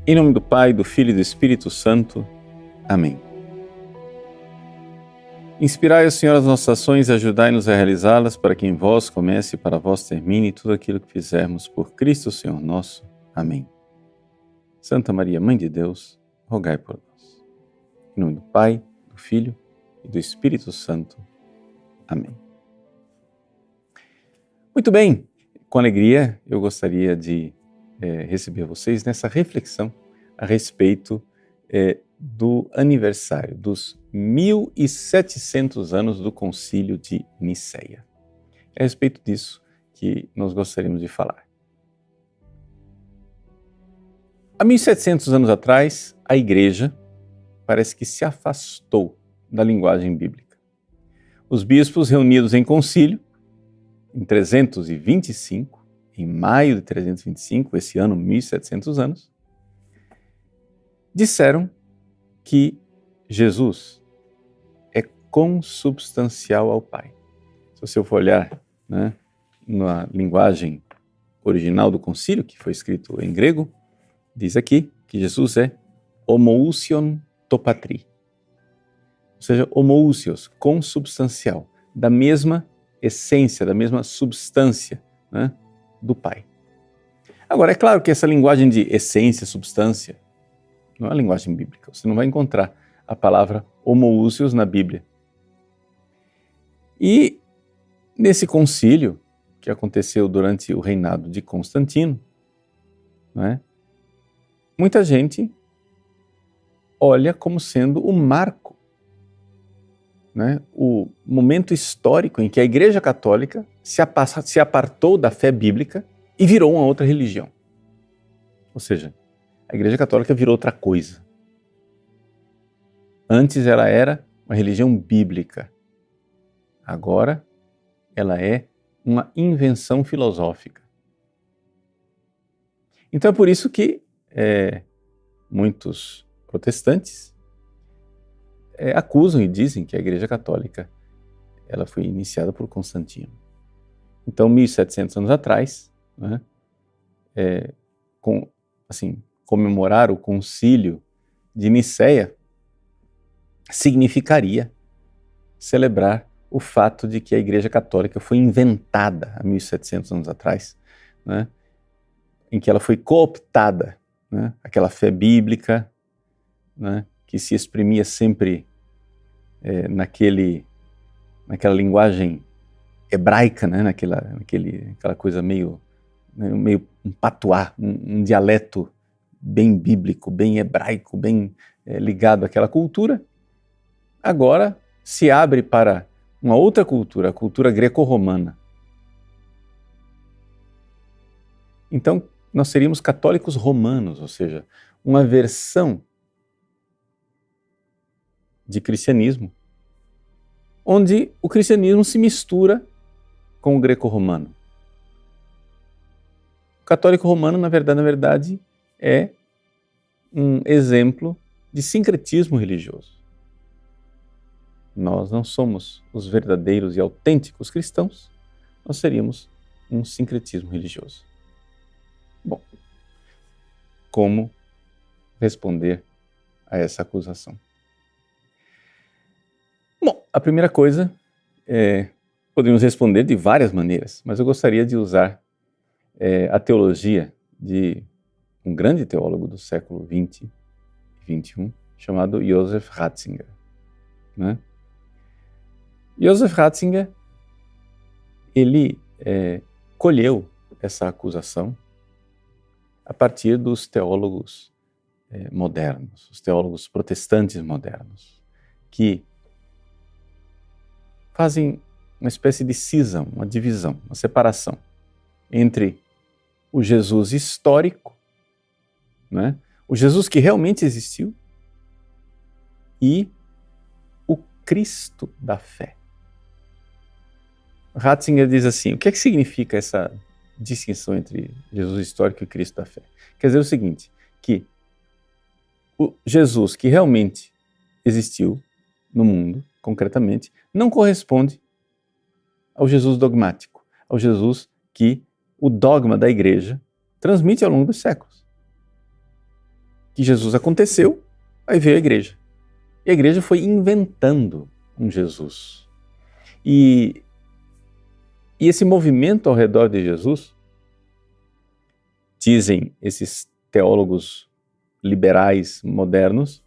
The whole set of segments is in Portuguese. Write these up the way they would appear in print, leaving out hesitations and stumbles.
Em nome do Pai, do Filho e do Espírito Santo. Amém. Inspirai, o Senhor, as nossas ações e ajudai-nos a realizá-las, para que em vós comece e para vós termine tudo aquilo que fizermos por Cristo, Senhor nosso. Amém. Santa Maria, Mãe de Deus, rogai por nós. Em nome do Pai, do Filho e do Espírito Santo. Amém. Muito bem, com alegria eu gostaria de receber vocês nessa reflexão a respeito do aniversário dos 1700 anos do Concílio de Nicéia. É a respeito disso que nós gostaríamos de falar. Há 1700 anos atrás, a Igreja parece que se afastou da linguagem bíblica. Os bispos reunidos em concílio, em 325, em maio de 325, esse ano, 1700 anos, disseram que Jesus é consubstancial ao Pai. Se você for olhar, na linguagem original do concílio, que foi escrito em grego, diz aqui que Jesus é homoousion to patri. Ou seja, homoousios, consubstancial, da mesma essência, da mesma substância, do Pai. Agora, é claro que essa linguagem de essência, substância, não é a linguagem bíblica. Você não vai encontrar a palavra homoousios na Bíblia. E nesse concílio, que aconteceu durante o reinado de Constantino, muita gente olha como sendo o marco, o momento histórico em que a Igreja Católica se apartou da fé bíblica e virou uma outra religião. Ou seja, a Igreja Católica virou outra coisa. Antes ela era uma religião bíblica. Agora ela é uma invenção filosófica. Então é por isso que muitos protestantes acusam e dizem que a Igreja Católica ela foi iniciada por Constantino. Então, 1700 anos atrás, comemorar o concílio de Nicéia significaria celebrar o fato de que a Igreja Católica foi inventada há 1700 anos atrás, em que ela foi cooptada, aquela fé bíblica, que se exprimia sempre naquela linguagem hebraica, aquela coisa meio um patuá, um dialeto bem bíblico, bem hebraico, bem ligado àquela cultura, agora se abre para uma outra cultura, a cultura greco-romana. Então, nós seríamos católicos romanos, ou seja, uma versão de cristianismo, onde o cristianismo se mistura com o greco-romano. O católico romano, na verdade, é um exemplo de sincretismo religioso. Nós não somos os verdadeiros e autênticos cristãos, nós seríamos um sincretismo religioso. Bom, como responder a essa acusação? Bom, a primeira coisa podemos responder de várias maneiras, mas eu gostaria de usar a teologia de um grande teólogo do século XX e XXI, chamado Joseph Ratzinger. Joseph Ratzinger, ele colheu essa acusação a partir dos teólogos modernos, os teólogos protestantes modernos, que fazem uma espécie de cisão, uma divisão, uma separação entre o Jesus histórico, o Jesus que realmente existiu, e o Cristo da fé. Ratzinger diz assim: o que é que significa essa distinção entre Jesus histórico e Cristo da fé? Quer dizer o seguinte, que o Jesus que realmente existiu no mundo, concretamente, não corresponde ao Jesus dogmático, ao Jesus que o dogma da Igreja transmite ao longo dos séculos. que Jesus aconteceu, aí veio a igreja. E a igreja foi inventando um Jesus. E esse movimento ao redor de Jesus, dizem esses teólogos liberais modernos,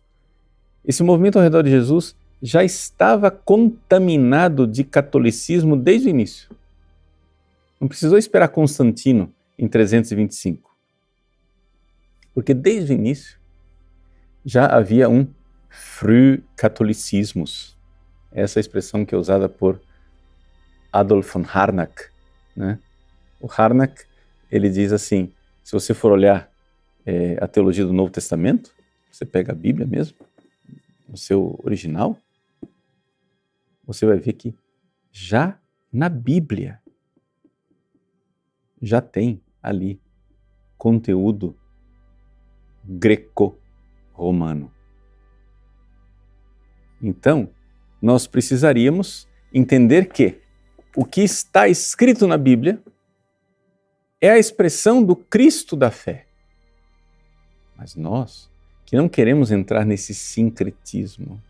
esse movimento ao redor de Jesus já estava contaminado de catolicismo desde o início. Não precisou esperar Constantino em 325. Porque desde o início já havia um Frühkatholicismus. Essa expressão que é usada por Adolf von Harnack, né? O Harnack, ele diz assim, se você for olhar a teologia do Novo Testamento, você pega a Bíblia mesmo, no seu original, você vai ver que já na Bíblia já tem ali conteúdo greco-romano. Então, nós precisaríamos entender que o que está escrito na Bíblia é a expressão do Cristo da fé. Mas nós, que não queremos entrar nesse sincretismo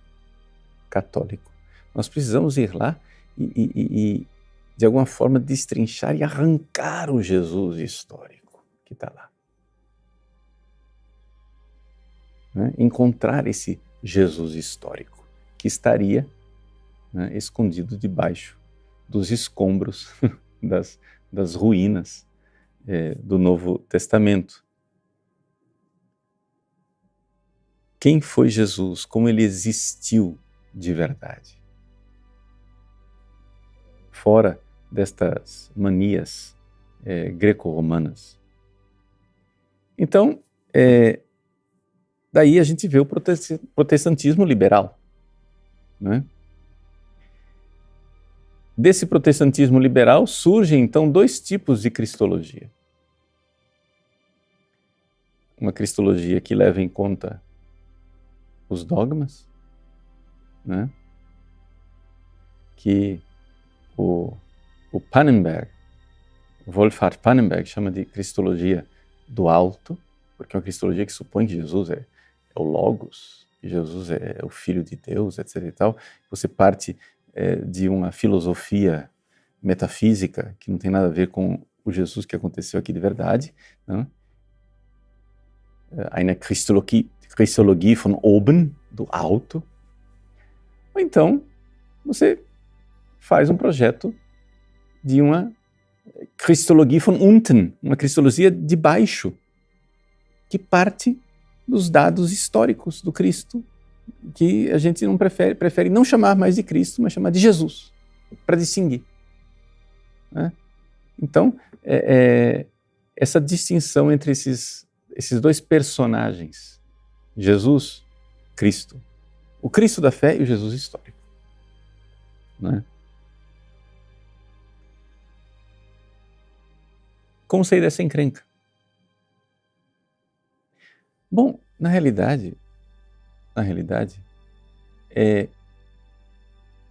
católico, nós precisamos ir lá e de alguma forma, destrinchar e arrancar o Jesus histórico que está lá. Né? Encontrar esse Jesus histórico que estaria, né, escondido debaixo dos escombros das ruínas do Novo Testamento. Quem foi Jesus? Como ele existiu de verdade? Fora destas manias greco-romanas. Então, daí a gente vê o protestantismo liberal. Né? Desse protestantismo liberal surgem então dois tipos de cristologia. Uma cristologia que leva em conta os dogmas, né? Que o Pannenberg, o Wolfhard Pannenberg, chama de cristologia do alto, porque é uma cristologia que supõe que Jesus é o Logos, que Jesus é o Filho de Deus, etc. e tal. Você parte de uma filosofia metafísica que não tem nada a ver com o Jesus que aconteceu aqui de verdade, né? Eine Christologie von oben, do alto. Ou então, você faz um projeto de uma Christologie von unten, uma cristologia de baixo, que parte dos dados históricos do Cristo, que a gente não prefere não chamar mais de Cristo, mas chamar de Jesus, para distinguir. Né? Então, essa distinção entre esses dois personagens, Jesus, Cristo, o Cristo da fé e o Jesus histórico. Né? Como sair dessa encrenca? Bom, na realidade, a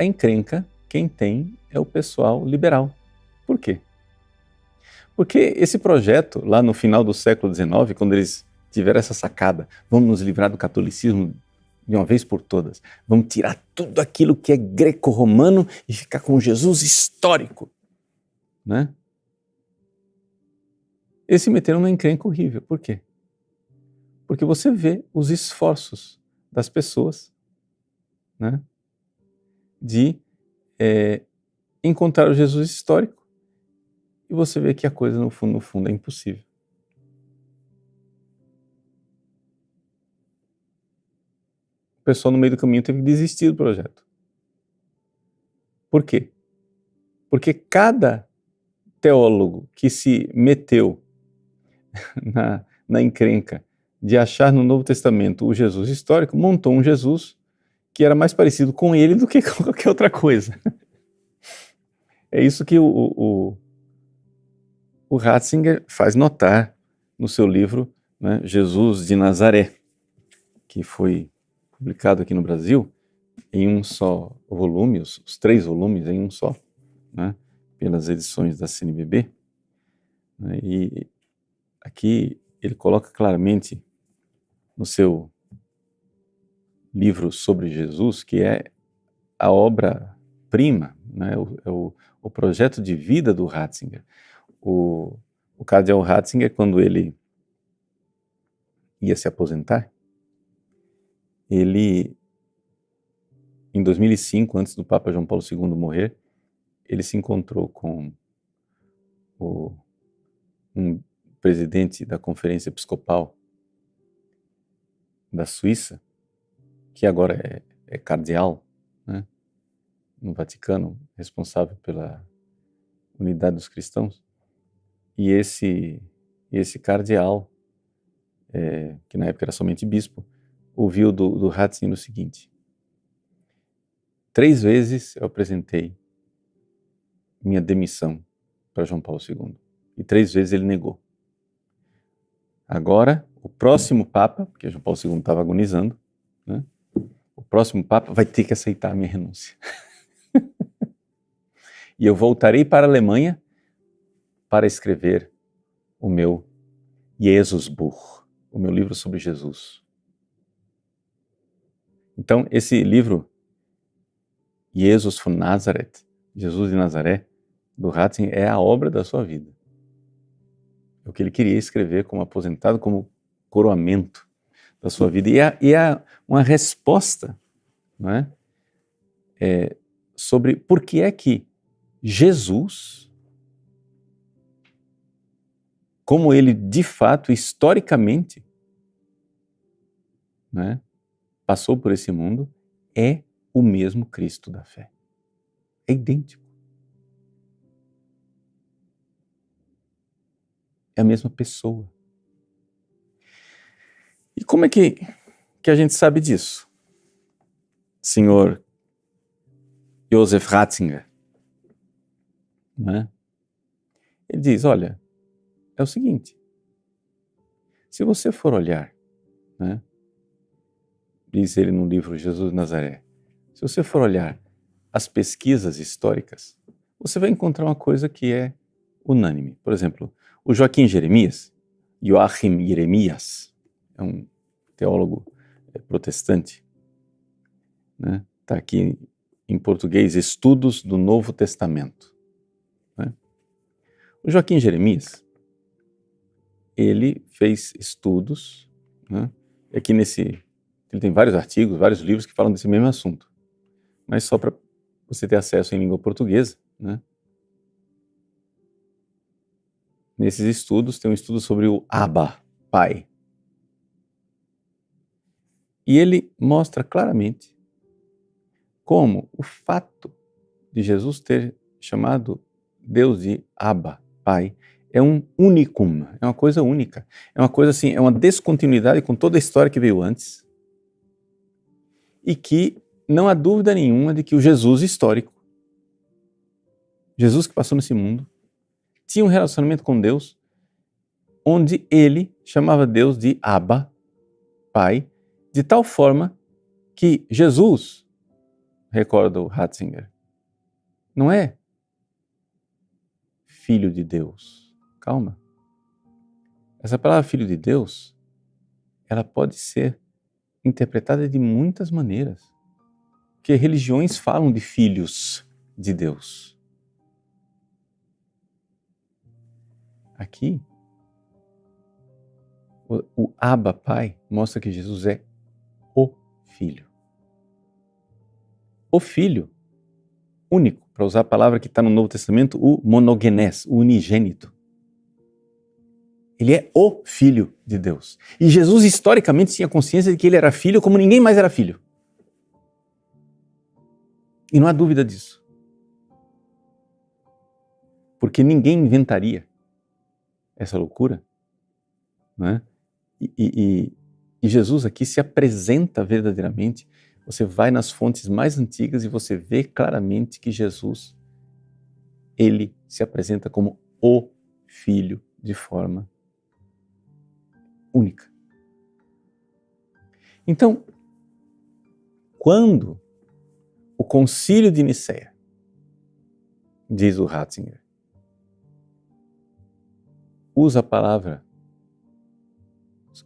encrenca, quem tem é o pessoal liberal. Por quê? Porque esse projeto, lá no final do século XIX, quando eles tiveram essa sacada, vamos nos livrar do catolicismo de uma vez por todas, vamos tirar tudo aquilo que é greco-romano e ficar com Jesus histórico, né? Eles se meteram numa encrenca horrível. Por quê? Porque você vê os esforços das pessoas, né, de encontrar o Jesus histórico, e você vê que a coisa, no fundo, é impossível. O pessoal no meio do caminho teve que desistir do projeto. Por quê? Porque cada teólogo que se meteu na encrenca de achar no Novo Testamento o Jesus histórico, montou um Jesus que era mais parecido com ele do que com qualquer outra coisa. É isso que o Ratzinger faz notar no seu livro, né, Jesus de Nazaré, que foi publicado aqui no Brasil em um só volume, os 3 volumes em um só, né, pelas edições da CNBB. Né, e aqui ele coloca claramente no seu livro sobre Jesus, que é a obra-prima, né? O projeto de vida do Ratzinger. O cardeal Ratzinger, quando ele ia se aposentar, ele, em 2005, antes do Papa João Paulo II morrer, ele se encontrou com um presidente da Conferência Episcopal da Suíça, que agora é cardeal, né, no Vaticano, responsável pela unidade dos cristãos. E esse cardeal, que na época era somente bispo, ouviu do Ratzinger o seguinte: 3 vezes eu apresentei minha demissão para João Paulo II, e 3 vezes ele negou. Agora, o próximo Papa, porque João Paulo II estava agonizando, né, o próximo Papa vai ter que aceitar a minha renúncia. E eu voltarei para a Alemanha para escrever o meu Jesusbuch, o meu livro sobre Jesus. Então, esse livro, Jesus von Nazareth, Jesus de Nazaré, do Ratzinger, é a obra da sua vida. É o que ele queria escrever como aposentado, como coroamento da sua vida. E é uma resposta, não é? Sobre por que é que Jesus, como ele de fato, historicamente, né, passou por esse mundo, é o mesmo Cristo da fé. É idêntico. É a mesma pessoa. E como é que a gente sabe disso, senhor Joseph Ratzinger? Né? Ele diz, olha, é o seguinte, se você for olhar, né, diz ele no livro Jesus de Nazaré, se você for olhar as pesquisas históricas, você vai encontrar uma coisa que é unânime. Por exemplo, o Joaquim Joachim Jeremias, é um teólogo protestante, né? Está aqui em português, Estudos do Novo Testamento. Né? O Joaquim Jeremias, ele fez estudos, né? Aqui ele tem vários artigos, vários livros que falam desse mesmo assunto, mas só para você ter acesso em língua portuguesa, né? Nesses estudos, tem um estudo sobre o Abba, Pai. E ele mostra claramente como o fato de Jesus ter chamado Deus de Abba, Pai, é um unicum, é uma coisa única. É uma coisa assim, é uma descontinuidade com toda a história que veio antes. E que não há dúvida nenhuma de que o Jesus histórico, Jesus que passou nesse mundo, tinha um relacionamento com Deus onde ele chamava Deus de Abba, Pai, de tal forma que Jesus, recorda o Ratzinger, não é filho de Deus. Calma. Essa palavra filho de Deus, ela pode ser interpretada de muitas maneiras. Porque religiões falam de filhos de Deus. Aqui, o Abba, Pai, mostra que Jesus é o Filho. O Filho único, para usar a palavra que está no Novo Testamento, o monogenes, o unigênito. Ele é o Filho de Deus. E Jesus historicamente tinha consciência de que ele era filho como ninguém mais era filho. E não há dúvida disso. Porque ninguém inventaria essa loucura, não é? E Jesus aqui se apresenta verdadeiramente. Você vai nas fontes mais antigas e você vê claramente que Jesus, ele se apresenta como o Filho de forma única. Então, quando o Concílio de Nicéia, diz o Ratzinger, usa a palavra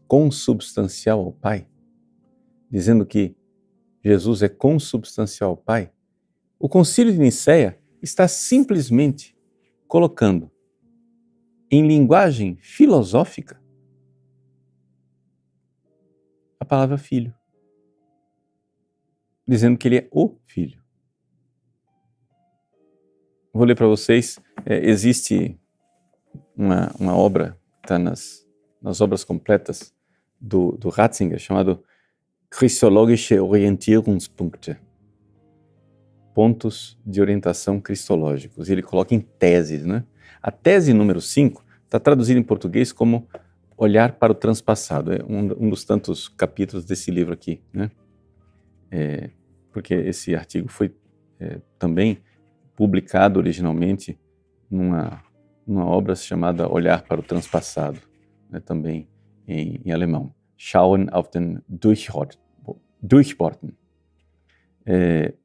consubstancial ao Pai, dizendo que Jesus é consubstancial ao Pai, o Concílio de Nicéia está simplesmente colocando em linguagem filosófica a palavra filho, dizendo que ele é o Filho. Vou ler para vocês, existe uma obra, está nas obras completas do Ratzinger, chamado Christologische Orientierungspunkte, pontos de orientação cristológicos. Ele coloca em teses, né? A tese número 5 está traduzida em português como Olhar para o Transpassado. É um dos tantos capítulos desse livro aqui, né? Porque esse artigo foi também publicado originalmente numa obra chamada Olhar para o Transpassado, né? Também em alemão. Schauen auf den Durchworten.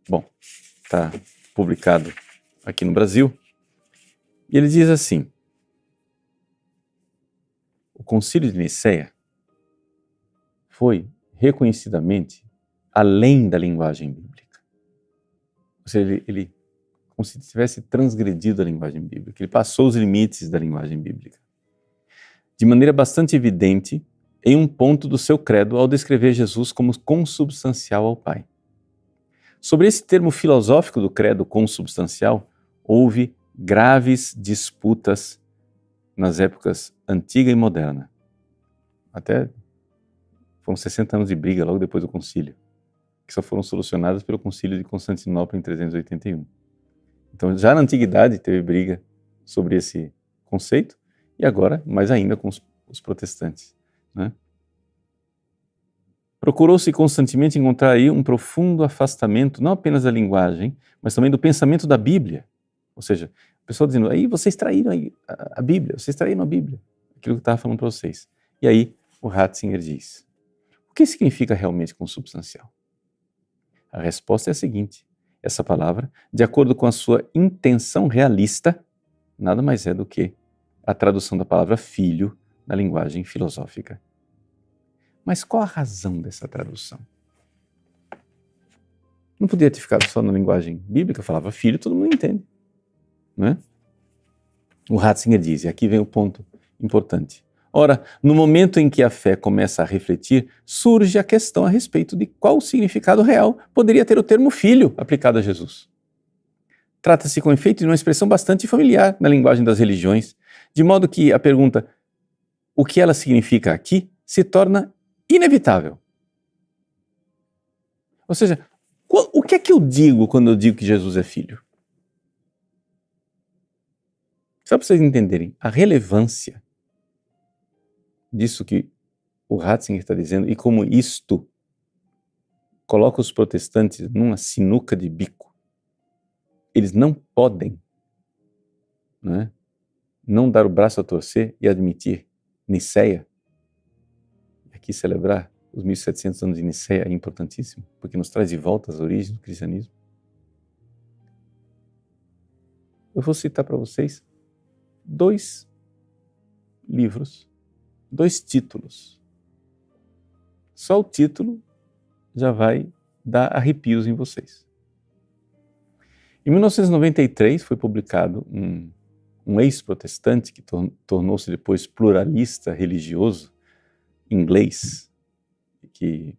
Bom, está publicado aqui no Brasil. E ele diz assim: o Concílio de Nicéia foi reconhecidamente além da linguagem bíblica. Ou seja, ele como se tivesse transgredido a linguagem bíblica. Ele passou os limites da linguagem bíblica. De maneira bastante evidente, em um ponto do seu credo, ao descrever Jesus como consubstancial ao Pai. Sobre esse termo filosófico do credo consubstancial, houve graves disputas nas épocas antiga e moderna. Até foram 60 anos de briga logo depois do concílio, que só foram solucionadas pelo concílio de Constantinopla em 381. Então, já na antiguidade teve briga sobre esse conceito, e agora, mais ainda, com os protestantes, né? Procurou-se constantemente encontrar aí um profundo afastamento, não apenas da linguagem, mas também do pensamento da Bíblia. Ou seja, o pessoal dizendo, aí vocês traíram a Bíblia, vocês traíram a Bíblia, aquilo que eu estava falando para vocês. E aí o Ratzinger diz, o que significa realmente consubstancial? A resposta é a seguinte: essa palavra, de acordo com a sua intenção realista, nada mais é do que a tradução da palavra filho na linguagem filosófica. Mas qual a razão dessa tradução? Não podia ter ficado só na linguagem bíblica, falava filho, todo mundo entende, não é? O Ratzinger diz, e aqui vem o ponto importante. Ora, no momento em que a fé começa a refletir, surge a questão a respeito de qual significado real poderia ter o termo filho aplicado a Jesus. Trata-se, com efeito, de uma expressão bastante familiar na linguagem das religiões, de modo que a pergunta, o que ela significa aqui, se torna inevitável. Ou seja, o que é que eu digo quando eu digo que Jesus é filho? Só para vocês entenderem a relevância disso que o Ratzinger está dizendo e como isto coloca os protestantes numa sinuca de bico. Eles não podem, não dar o braço a torcer e admitir Nicéia. Aqui celebrar os 1700 anos de Nicéia é importantíssimo, porque nos traz de volta às origens do cristianismo. Eu vou citar para vocês 2 livros, 2 títulos. Só o título já vai dar arrepios em vocês. Em 1993 foi publicado um ex-protestante que tornou-se depois pluralista religioso, inglês, que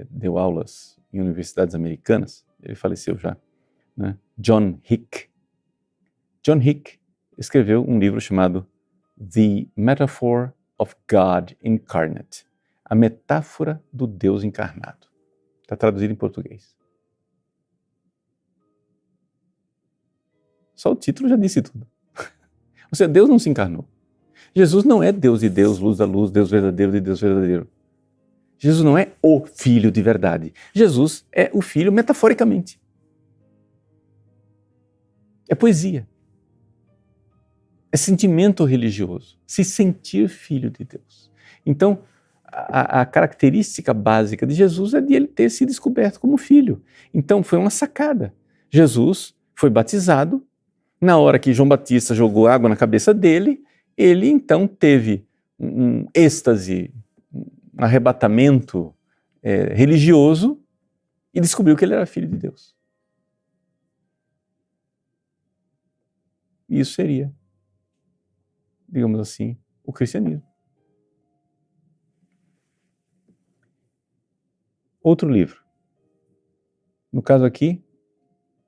deu aulas em universidades americanas, ele faleceu já, né? John Hick. John Hick escreveu um livro chamado The Metaphor of God Incarnate, a metáfora do Deus encarnado. Está traduzido em português. Só o título já disse tudo. Ou seja, Deus não se encarnou. Jesus não é Deus de Deus, luz da luz, Deus verdadeiro de Deus verdadeiro. Jesus não é o Filho de verdade. Jesus é o Filho metaforicamente. É poesia. É sentimento religioso. Se sentir filho de Deus. Então, a característica básica de Jesus é de ele ter se descoberto como filho. Então, foi uma sacada. Jesus foi batizado. Na hora que João Batista jogou água na cabeça dele, ele então teve um êxtase, arrebatamento religioso e descobriu que ele era filho de Deus. Isso seria, digamos assim, o cristianismo. Outro livro. No caso aqui,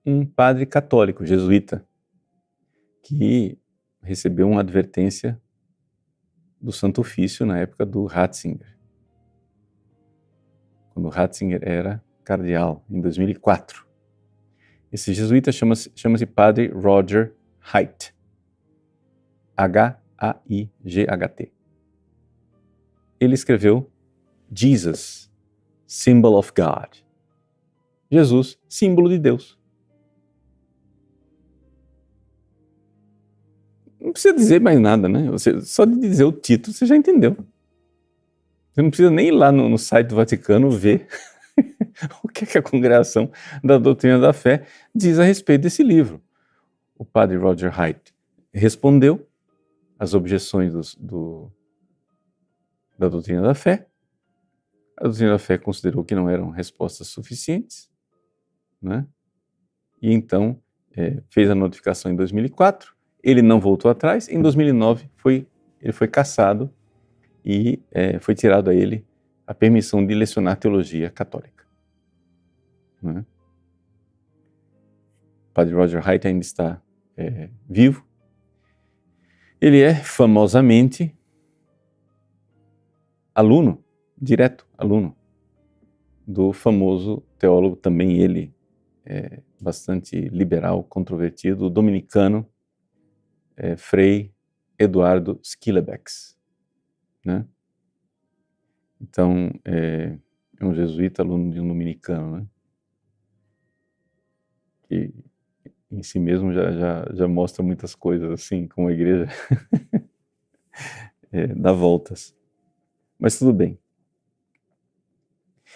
um padre católico, jesuíta, que recebeu uma advertência do Santo Ofício na época do Ratzinger. Quando Ratzinger era cardeal, em 2004. Esse jesuíta chama-se Padre Roger Haidt. H-A-I-G-H-T. Ele escreveu Jesus, Symbol of God. Jesus, símbolo de Deus. Não precisa dizer mais nada, né? Só de dizer o título você já entendeu. Você não precisa nem ir lá no site do Vaticano ver o que a Congregação da Doutrina da Fé diz a respeito desse livro. O padre Roger Haidt respondeu às objeções da Doutrina da Fé. A Doutrina da Fé considerou que não eram respostas suficientes, né? E então fez a notificação em 2004. Ele não voltou atrás. Em 2009 ele foi cassado e foi tirado a ele a permissão de lecionar teologia católica. Né? O padre Roger Haidt ainda está vivo. Ele é famosamente direto aluno do famoso teólogo, também ele bastante liberal, controvertido, dominicano, Frei Eduardo Schillebeeckx, né? Então, é um jesuíta aluno de um dominicano, né? Que em si mesmo já mostra muitas coisas, assim, como a igreja dá voltas. Mas tudo bem.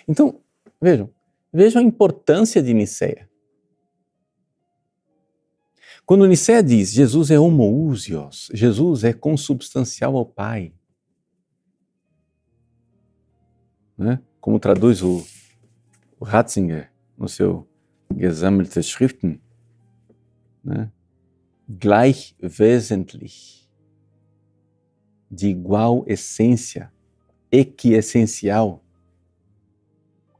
Então, vejam a importância de Nicéia. Quando Nicéia diz Jesus é homoousios, Jesus é consubstancial ao Pai, né? Como traduz o Ratzinger no seu Gesammelte Schriften, né? Gleich wesentlich, de igual essência, equiessencial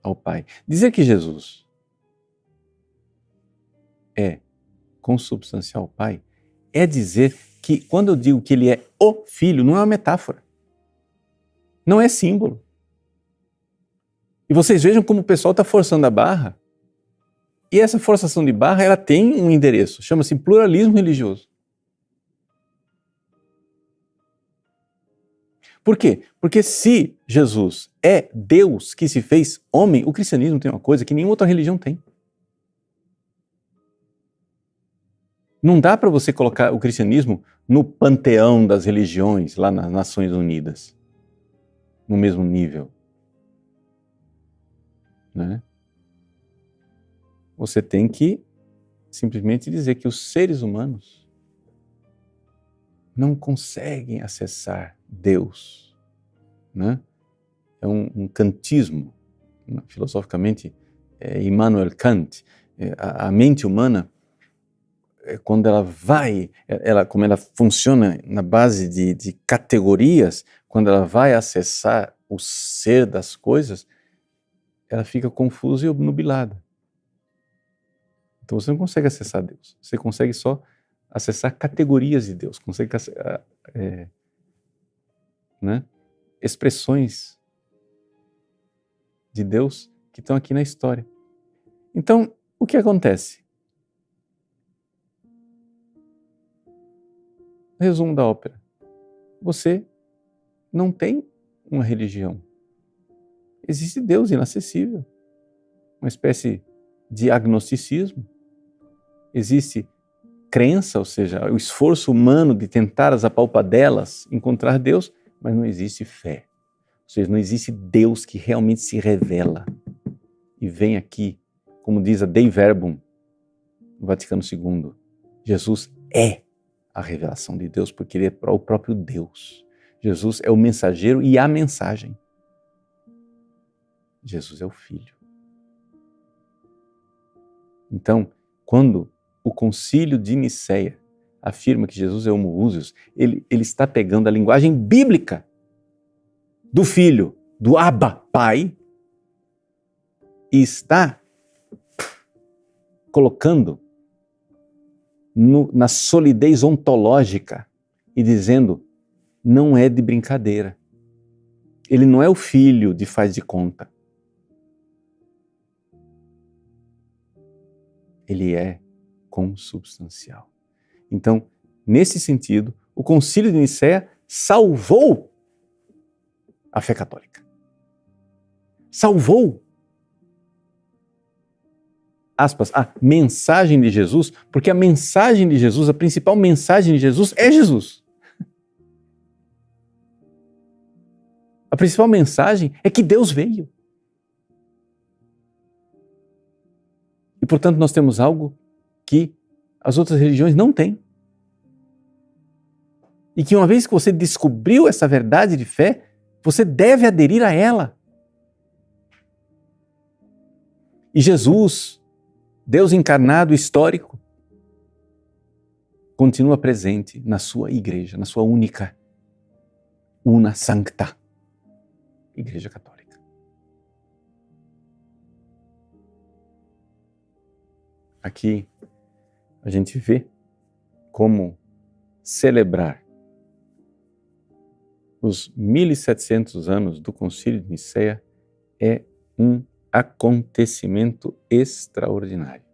ao Pai. Dizer que Jesus é consubstancial ao Pai é dizer que, quando eu digo que ele é o Filho, não é uma metáfora, não é símbolo. E vocês vejam como o pessoal está forçando a barra, e essa forçação de barra ela tem um endereço, chama-se pluralismo religioso. Por quê? Porque se Jesus é Deus que se fez homem, o cristianismo tem uma coisa que nenhuma outra religião tem. Não dá para você colocar o cristianismo no panteão das religiões, lá nas Nações Unidas, no mesmo nível, né? Você tem que simplesmente dizer que os seres humanos não conseguem acessar Deus, né? É um kantismo, filosoficamente, Immanuel Kant. A mente humana, quando ela como ela funciona na base de categorias, quando ela vai acessar o ser das coisas, ela fica confusa e obnubilada. Então você não consegue acessar Deus, você consegue só acessar categorias de Deus, consegue né, expressões de Deus que estão aqui na história. Então, o que acontece? Resumo da ópera. Você não tem uma religião. Existe Deus inacessível, uma espécie de agnosticismo. Existe crença, ou seja, o esforço humano de tentar as apalpadelas encontrar Deus, mas não existe fé. Ou seja, não existe Deus que realmente se revela e vem aqui, como diz a Dei Verbum, no Vaticano II. Jesus é a revelação de Deus, porque ele é o próprio Deus. Jesus é o mensageiro e a mensagem. Jesus é o Filho. Então, quando o Concílio de Nicéia afirma que Jesus é homoúsios, ele está pegando a linguagem bíblica do Filho, do Abba, Pai, e está colocando na solidez ontológica e dizendo, não é de brincadeira. Ele não é o filho de faz de conta. Ele é consubstancial. Então, nesse sentido, o Concílio de Nicéia salvou a fé católica. Salvou, aspas, a mensagem de Jesus, porque a mensagem de Jesus, a principal mensagem de Jesus é Jesus. A principal mensagem é que Deus veio. E, portanto, nós temos algo que as outras religiões não têm. E que uma vez que você descobriu essa verdade de fé, você deve aderir a ela. E Jesus, Deus encarnado histórico, continua presente na sua igreja, na sua única, una sancta, Igreja Católica. Aqui a gente vê como celebrar os 1700 anos do Concílio de Nicéia é um acontecimento extraordinário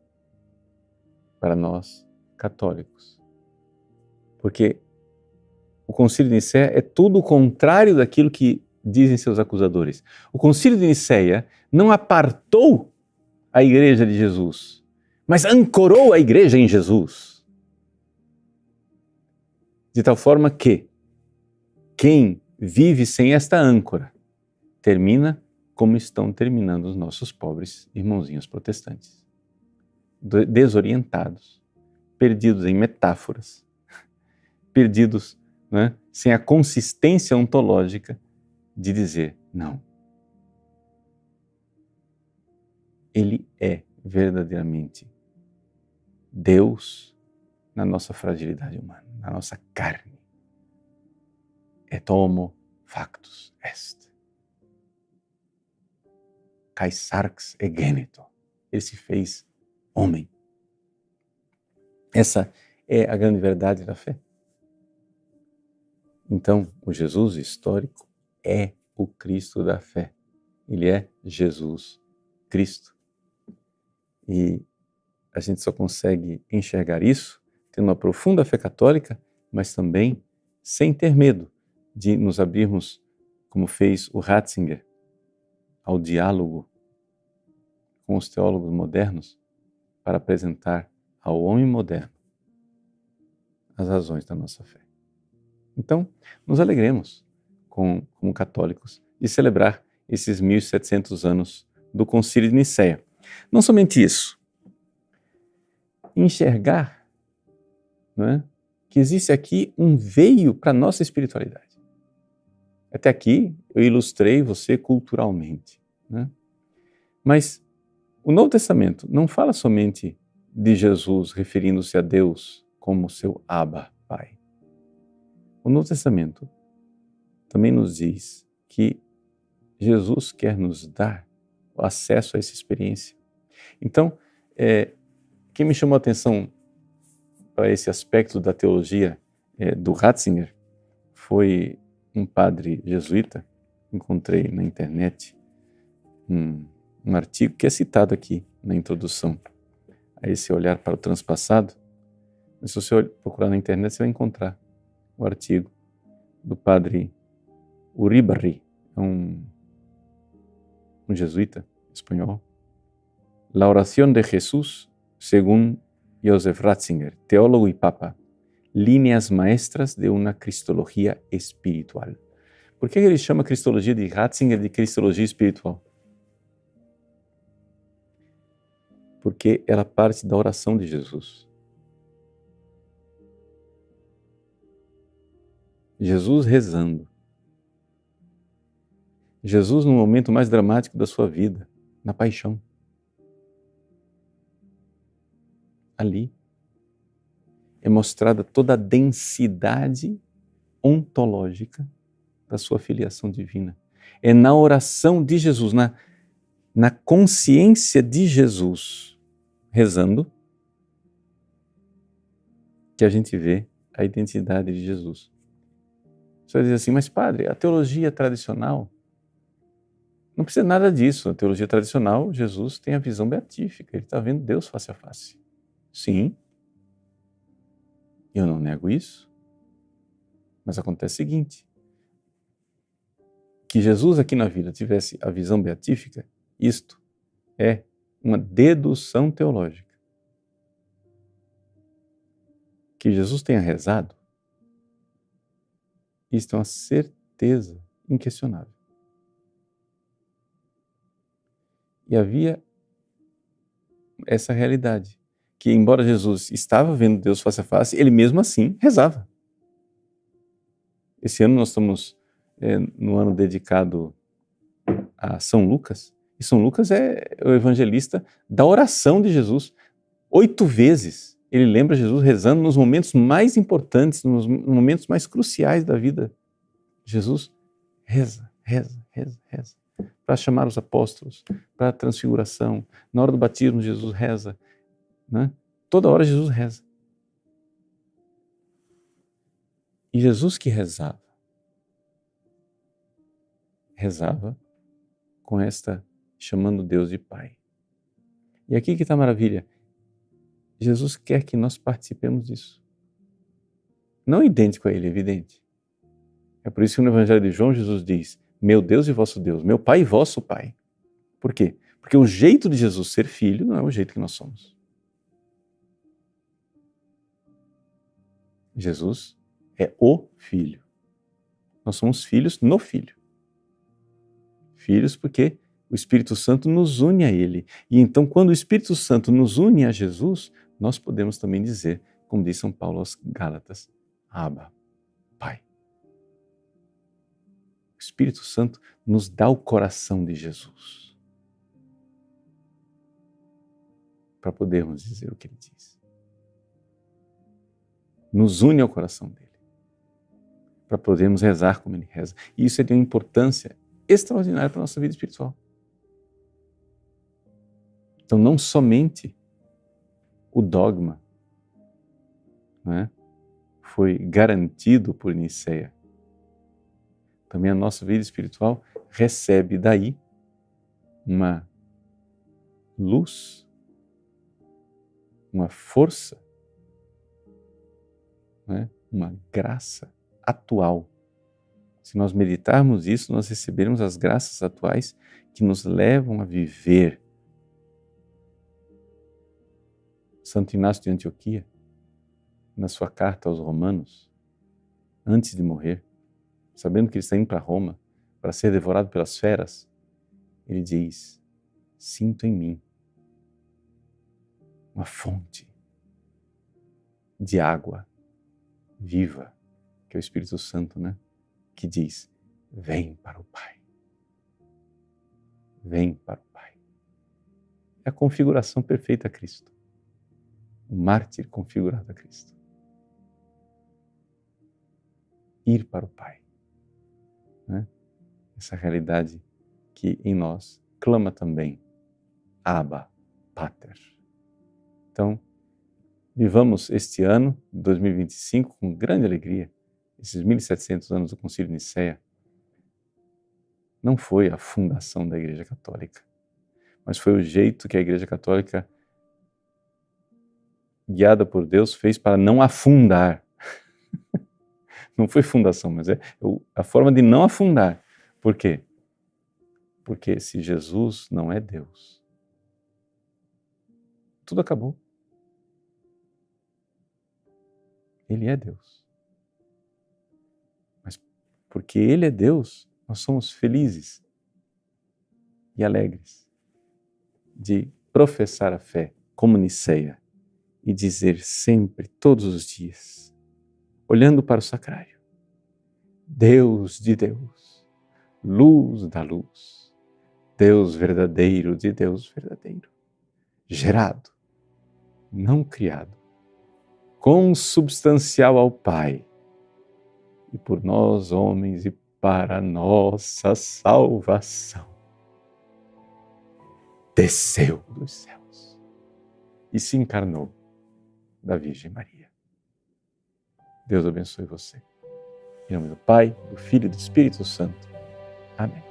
para nós católicos. Porque o Concílio de Nicéia é tudo o contrário daquilo que dizem seus acusadores. O Concílio de Nicéia não apartou a Igreja de Jesus, mas ancorou a Igreja em Jesus. De tal forma que quem vive sem esta âncora termina como estão terminando os nossos pobres irmãozinhos protestantes. Desorientados, perdidos em metáforas, perdidos, né, sem a consistência ontológica de dizer não. Ele é verdadeiramente Deus na nossa fragilidade humana, na nossa carne. Et homo factus est. Kai sarx egeneto. Ele se fez homem. Essa é a grande verdade da fé. Então, o Jesus histórico é o Cristo da fé. Ele é Jesus Cristo. E a gente só consegue enxergar isso tendo uma profunda fé católica, mas também sem ter medo de nos abrirmos, como fez o Ratzinger, ao diálogo com os teólogos modernos para apresentar ao homem moderno as razões da nossa fé. Então, nos alegremos como católicos de celebrar esses 1700 anos do Concílio de Nicéia. Não somente isso, enxergar, não é, que existe aqui um veio para a nossa espiritualidade. Até aqui eu ilustrei você culturalmente, né? Mas o Novo Testamento não fala somente de Jesus referindo-se a Deus como seu Abba, Pai. O Novo Testamento também nos diz que Jesus quer nos dar o acesso a essa experiência. Então, quem me chamou a atenção para esse aspecto da teologia do Ratzinger foi um padre jesuíta. Encontrei na internet um artigo que é citado aqui na introdução a esse olhar para o transpassado. Mas se você procurar na internet, você vai encontrar o artigo do padre Uribarri, um jesuíta espanhol. La oración de Jesús, según Joseph Ratzinger, teólogo y papa, líneas maestras de una cristología espiritual. Por que ele chama a cristologia de Ratzinger de cristologia espiritual? Porque ela parte da oração de Jesus. Jesus rezando. Jesus no momento mais dramático da sua vida, na paixão. Ali é mostrada toda a densidade ontológica da sua filiação divina. É na oração de Jesus, na consciência de Jesus, rezando, que a gente vê a identidade de Jesus. Você vai dizer assim, mas padre, a teologia tradicional, não precisa nada disso. A teologia tradicional, Jesus tem a visão beatífica, ele está vendo Deus face a face. Sim, eu não nego isso, mas acontece o seguinte, que Jesus aqui na vida tivesse a visão beatífica, isto é uma dedução teológica. Que Jesus tenha rezado, isto é uma certeza inquestionável. E havia essa realidade, que embora Jesus estava vendo Deus face a face, ele mesmo assim rezava. Esse ano nós estamos no ano dedicado a São Lucas, e São Lucas é o evangelista da oração de Jesus. 8 vezes ele lembra Jesus rezando nos momentos mais importantes, nos momentos mais cruciais da vida. Jesus reza, reza, reza, reza. Para chamar os apóstolos, para a transfiguração. Na hora do batismo, Jesus reza. Né? Toda hora Jesus reza. E Jesus que rezava com esta, chamando Deus de Pai. E aqui que está a maravilha. Jesus quer que nós participemos disso. Não idêntico a Ele, é evidente. É por isso que no Evangelho de João, Jesus diz, meu Deus e vosso Deus, meu Pai e vosso Pai. Por quê? Porque o jeito de Jesus ser filho não é o jeito que nós somos. Jesus é o Filho. Nós somos filhos no Filho. Filhos porque o Espírito Santo nos une a Ele. E então, quando o Espírito Santo nos une a Jesus, nós podemos também dizer, como diz São Paulo aos Gálatas, Abba, Pai. O Espírito Santo nos dá o coração de Jesus para podermos dizer o que Ele diz. Nos une ao coração dele para podermos rezar como Ele reza. E isso é de uma importância extraordinária para a nossa vida espiritual. Então, não somente o dogma, né, foi garantido por Nicéia, também a nossa vida espiritual recebe daí uma luz, uma força, né, uma graça atual. Se nós meditarmos isso, nós receberemos as graças atuais que nos levam a viver. Santo Inácio de Antioquia, na sua carta aos Romanos, antes de morrer, sabendo que ele está indo para Roma para ser devorado pelas feras, ele diz, sinto em mim uma fonte de água viva, que é o Espírito Santo, né? Que diz, vem para o Pai. Vem para o Pai. É a configuração perfeita a Cristo. O mártir configurado a Cristo. Ir para o Pai. Né? Essa realidade que em nós clama também, Abba, Pater. Então, vivamos este ano, 2025, com grande alegria. Esses 1700 anos do Concílio de Nicéia não foi a fundação da Igreja Católica, mas foi o jeito que a Igreja Católica, guiada por Deus, fez para não afundar. Não foi fundação, mas é a forma de não afundar. Por quê? Porque se Jesus não é Deus, tudo acabou. Ele é Deus. Mas porque Ele é Deus, nós somos felizes e alegres de professar a fé como Nicéia e dizer sempre, todos os dias, olhando para o sacrário, Deus de Deus, luz da luz, Deus verdadeiro de Deus verdadeiro, gerado, não criado, consubstancial ao Pai, e por nós homens e para nossa salvação, desceu dos céus e se encarnou da Virgem Maria. Deus abençoe você. Em nome do Pai, do Filho e do Espírito Santo. Amém.